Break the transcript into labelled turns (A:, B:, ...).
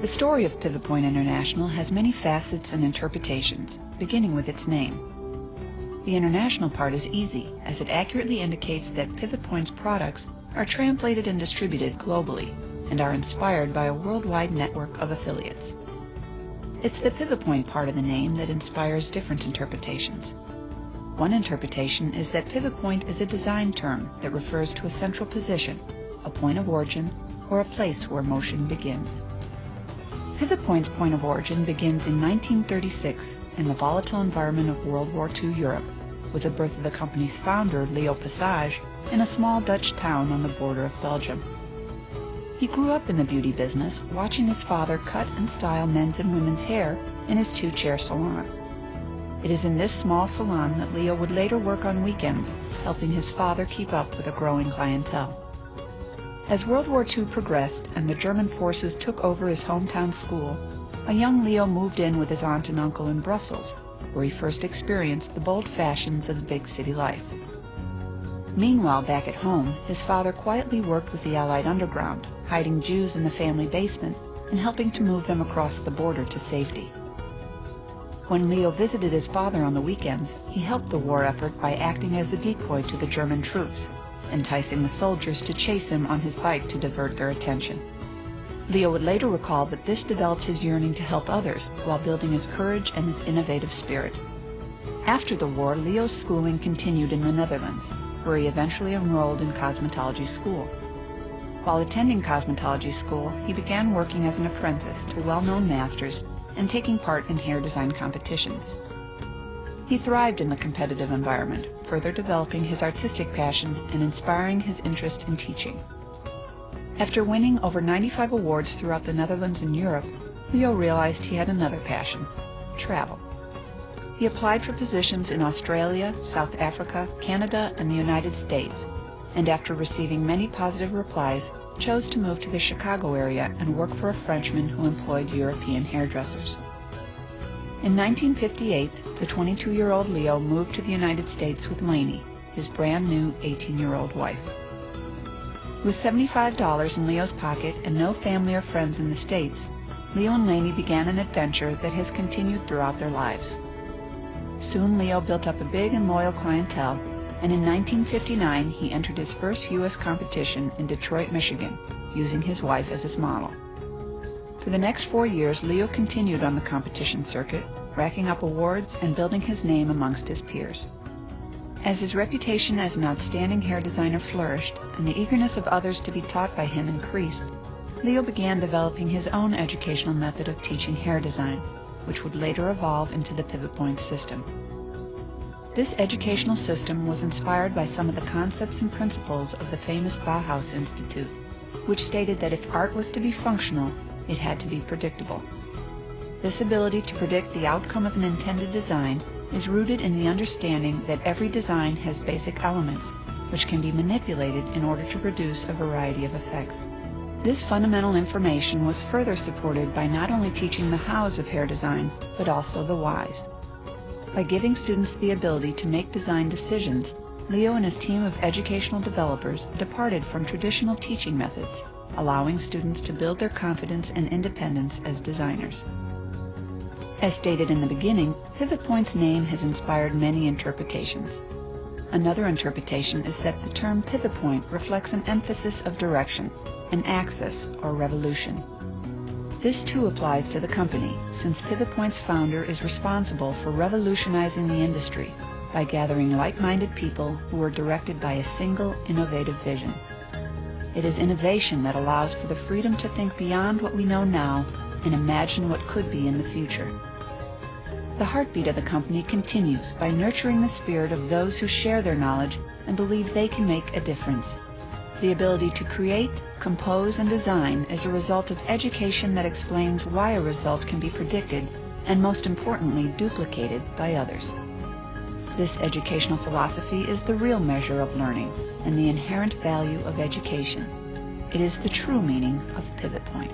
A: The story of Pivot Point International has many facets and interpretations, beginning with its name. The international part is easy, as it accurately indicates that Pivot Point's products are translated and distributed globally and are inspired by a worldwide network of affiliates. It's the Pivot Point part of the name that inspires different interpretations. One interpretation is that Pivot Point is a design term that refers to a central position, a point of origin, or a place where motion begins. Pivot Point's point of origin begins in 1936 in the volatile environment of World War II Europe, with the birth of the company's founder, Leo Passage, in a small Dutch town on the border of Belgium. He grew up in the beauty business, watching his father cut and style men's and women's hair in his two-chair salon. It is in this small salon that Leo would later work on weekends, helping his father keep up with a growing clientele. As World War II progressed and the German forces took over his hometown school, a young Leo moved in with his aunt and uncle in Brussels, where he first experienced the bold fashions of big city life. Meanwhile, back at home, his father quietly worked with the Allied underground, hiding Jews in the family basement and helping to move them across the border to safety. When Leo visited his father on the weekends, he helped the war effort by acting as a decoy to the German troops, enticing the soldiers to chase him on his bike to divert their attention. Leo would later recall that this developed his yearning to help others while building his courage and his innovative spirit. After the war, Leo's schooling continued in the Netherlands, where he eventually enrolled in cosmetology school. While attending cosmetology school, he began working as an apprentice to well-known masters and taking part in hair design competitions. He thrived in the competitive environment, further developing his artistic passion and inspiring his interest in teaching. After winning over 95 awards throughout the Netherlands and Europe, Leo realized he had another passion: travel. He applied for positions in Australia, South Africa, Canada, and the United States, and after receiving many positive replies, chose to move to the Chicago area and work for a Frenchman who employed European hairdressers. In 1958, the 22-year-old Leo moved to the United States with Lainey, his brand new 18-year-old wife. With $75 in Leo's pocket and no family or friends in the States, Leo and Lainey began an adventure that has continued throughout their lives. Soon Leo built up a big and loyal clientele, and in 1959 he entered his first U.S. competition in Detroit, Michigan, using his wife as his model. For the next 4 years, Leo continued on the competition circuit, racking up awards and building his name amongst his peers. As his reputation as an outstanding hair designer flourished and the eagerness of others to be taught by him increased, Leo began developing his own educational method of teaching hair design, which would later evolve into the Pivot Point system. This educational system was inspired by some of the concepts and principles of the famous Bauhaus Institute, which stated that if art was to be functional, it had to be predictable. This ability to predict the outcome of an intended design is rooted in the understanding that every design has basic elements, which can be manipulated in order to produce a variety of effects. This fundamental information was further supported by not only teaching the hows of hair design, but also the whys. By giving students the ability to make design decisions, Leo and his team of educational developers departed from traditional teaching methods, allowing students to build their confidence and independence as designers. As stated in the beginning, Pivot Point's name has inspired many interpretations. Another interpretation is that the term Pivot Point reflects an emphasis of direction, an axis, or revolution. This too applies to the company, since Pivot Point's founder is responsible for revolutionizing the industry by gathering like-minded people who are directed by a single, innovative vision. It is innovation that allows for the freedom to think beyond what we know now and imagine what could be in the future. The heartbeat of the company continues by nurturing the spirit of those who share their knowledge and believe they can make a difference. The ability to create, compose, and design is a result of education that explains why a result can be predicted and, most importantly, duplicated by others. This educational philosophy is the real measure of learning and the inherent value of education. It is the true meaning of Pivot Point.